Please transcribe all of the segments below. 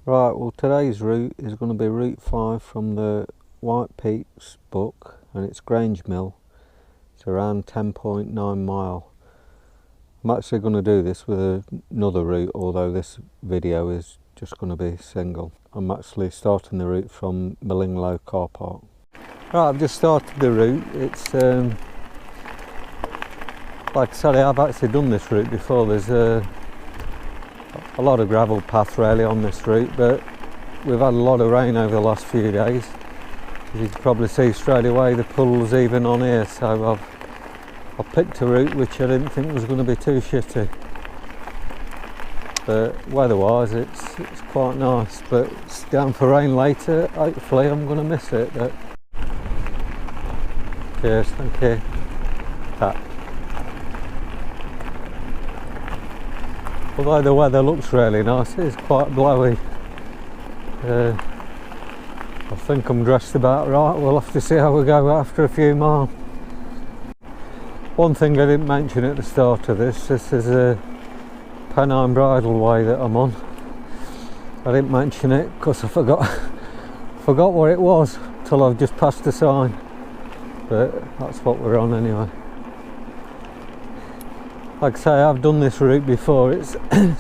Right, well today's route is going to be Route 5 from the White Peaks book, and it's Grangemill. It's around 10.9 mile. I'm actually going to do this with another route, although this video is just going to be single. I'm actually starting the route from Millinglow car park. Right, I've just started the route. It's like I said, I've actually done this route before. There's a lot of gravel path really on this route, but we've had a lot of rain over the last few days. As you can probably see straight away, the puddle's even on here, so I've picked a route which I didn't think was going to be too shitty. But weather-wise, it's quite nice. But it's down for rain later. Hopefully, I'm going to miss it. But cheers, thank you. That. Although the weather looks really nice, it's quite blowy. I think I'm dressed about right. We'll have to see how we go after a few miles. One thing I didn't mention at the start of this is a Pennine bridle way that I'm on. I didn't mention it because I forgot what it was till I've just passed the sign. But that's what we're on anyway. Like I say, I've done this route before. It's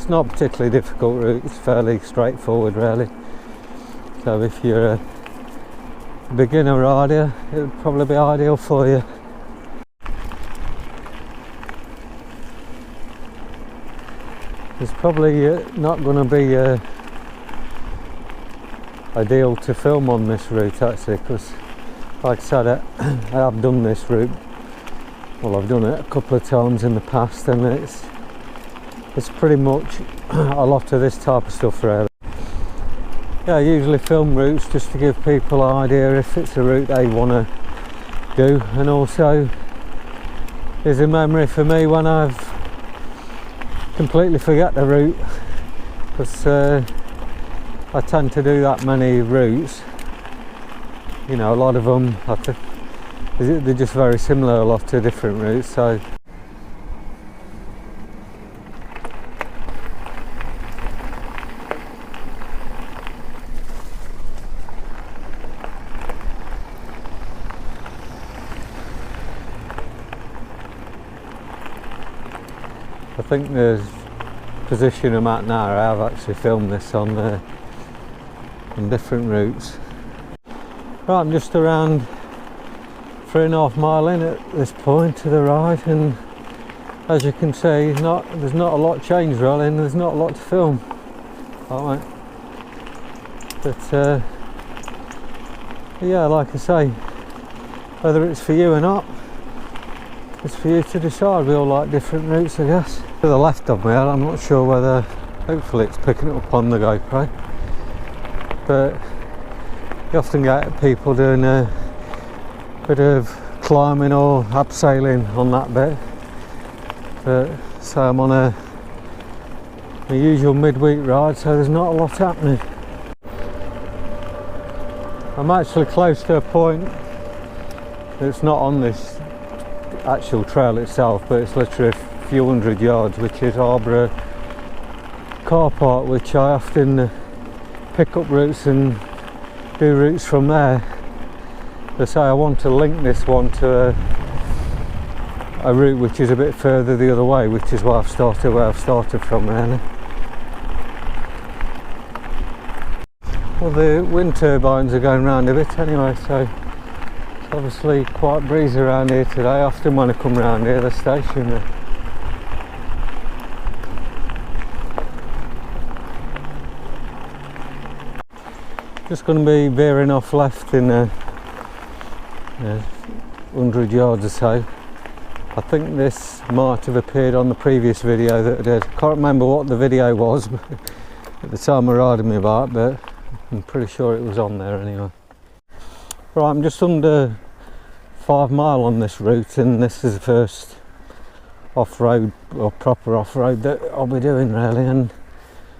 not a particularly difficult route. It's fairly straightforward really. So if you're a beginner rider, it would probably be ideal for you. It's probably not going to be ideal to film on this route actually, because like I said, I have done this route. Well, I've done it a couple of times in the past, and it's pretty much a lot of this type of stuff really. Yeah, I usually film routes just to give people an idea if it's a route they want to do, and also is a memory for me when I've completely forget the route, because I tend to do that many routes. You know, a lot of them they're just very similar, a lot of different routes. So I think the position I'm at now, I have actually filmed this on different routes. Right, I'm just around 3.5 mile in at this point to the right, and as you can see, there's not a lot changed really, and there's not a lot to film. Alright. But yeah, like I say, whether it's for you or not, it's for you to decide. We all like different routes, I guess. To the left of me, I'm not sure whether, hopefully it's picking it up on the GoPro, but you often get people doing a bit of climbing or abseiling on that bit. But so I'm on a usual midweek ride, so there's not a lot happening. I'm actually close to a point that's not on this actual trail itself, but it's literally a few hundred yards, which is Arborough car park, which I often pick up routes and do routes from there. But say I want to link this one to a route which is a bit further the other way, which is where I've started from really. Well, the wind turbines are going round a bit anyway, so it's obviously quite breezy around here today. Often when I come round here, they're stationary. Just going to be veering off left in 100 yards or so. I think this might have appeared on the previous video that I did. I can't remember what the video was at the time of riding my bike, but I'm pretty sure it was on there anyway. Right, I'm just under 5 mile on this route, and this is the first off-road or proper off-road that I'll be doing really, and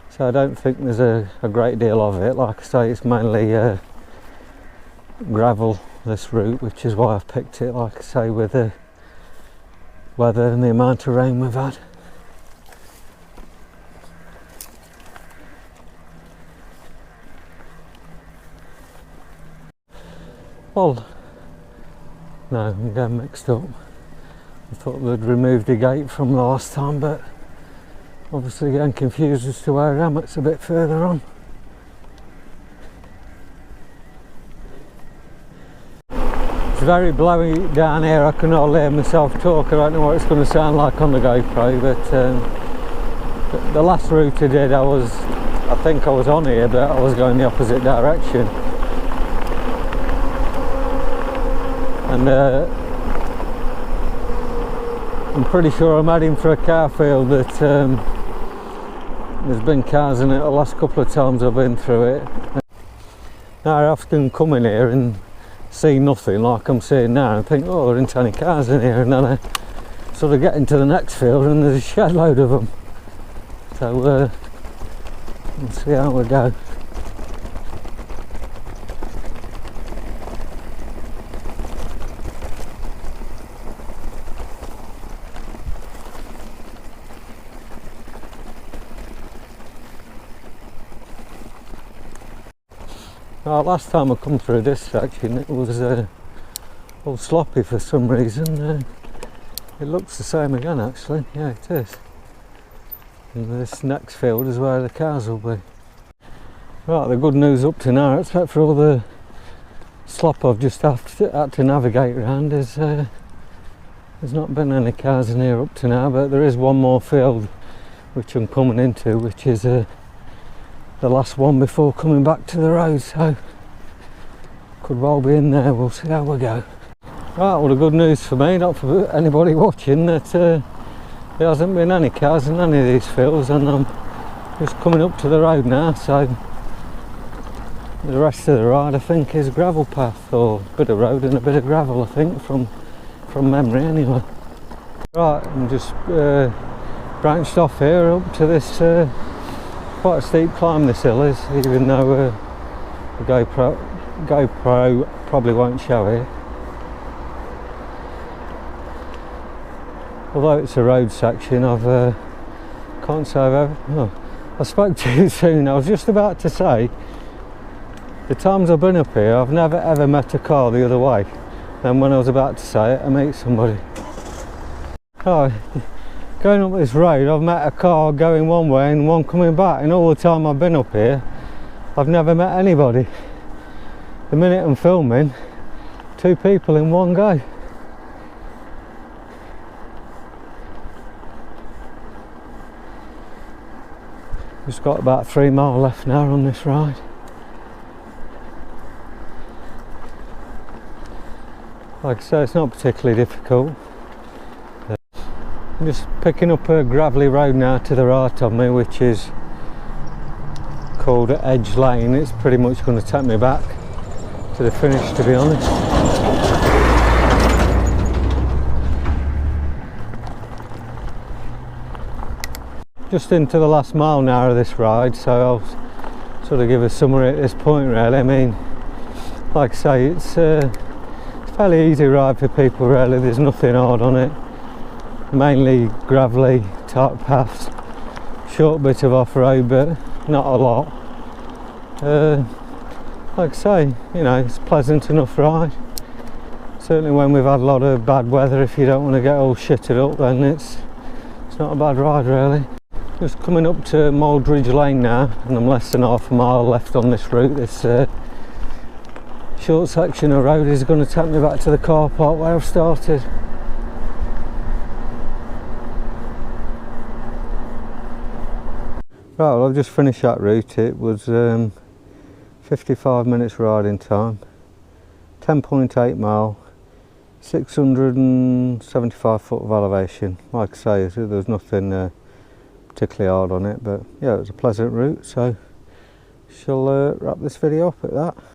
so I don't think there's a great deal of it. Like I say, it's mainly gravel, this route, which is why I've picked it, like I say, with the weather and the amount of rain we've had. Well, no, I'm getting mixed up. I thought they'd removed the gate from last time, but obviously getting confused as to where I am. It's a bit further on. It's very blowy down here. I can hardly hear myself talk. I don't know what it's going to sound like on the GoPro, but the last route I did, I think I was on here, but I was going the opposite direction. And I'm pretty sure I'm heading for a car field that there's been cars in it the last couple of times I've been through it. Now I often come in here and see nothing like I'm seeing now and think, oh, there aren't any cars in here, and then I sort of get into the next field and there's a shed load of them. So we'll see how we go. Last time I come through this section it was all sloppy for some reason. It looks the same again actually, yeah it is. And this next field is where the cars will be. Right, the good news up to now, except for all the slop I've just had to navigate around, is there's not been any cars in here up to now, but there is one more field which I'm coming into, which is the last one before coming back to the road, so could well be in there. We'll see how we go. Right, well the good news for me, not for anybody watching, that there hasn't been any cars in any of these fields, and I'm just coming up to the road now, so the rest of the ride I think is gravel path, or a bit of road and a bit of gravel I think, from memory anyway. Right, I'm just branched off here up to this quite a steep climb this hill is, even though the GoPro probably won't show it. Although it's a road section, can't say I've ever... Oh, I spoke too soon. I was just about to say, the times I've been up here, I've never ever met a car the other way. And when I was about to say it, I meet somebody. Oh, going up this road, I've met a car going one way and one coming back, and all the time I've been up here, I've never met anybody. The minute I'm filming, 2 people in one go. Just got about 3 miles left now on this ride. Like I say, it's not particularly difficult. I'm just picking up a gravelly road now to the right of me, which is called Edge Lane. It's pretty much going to take me back to the finish, to be honest. Just into the last mile now of this ride, so I'll sort of give a summary at this point really. I mean, like I say, it's a fairly easy ride for people really, there's nothing hard on it. Mainly gravelly type paths, short bit of off-road but not a lot. Like I say, you know, it's a pleasant enough ride. Certainly when we've had a lot of bad weather, if you don't want to get all shitted up, then it's not a bad ride really. Just coming up to Moldridge Lane now, and I'm less than half a mile left on this route. This short section of road is going to take me back to the car park where I've started. Right, well I've just finished that route. It was 55 minutes riding time, 10.8 mile, 675 foot of elevation. Like I say, there was nothing particularly hard on it, but yeah, it was a pleasant route, so shall wrap this video up at that.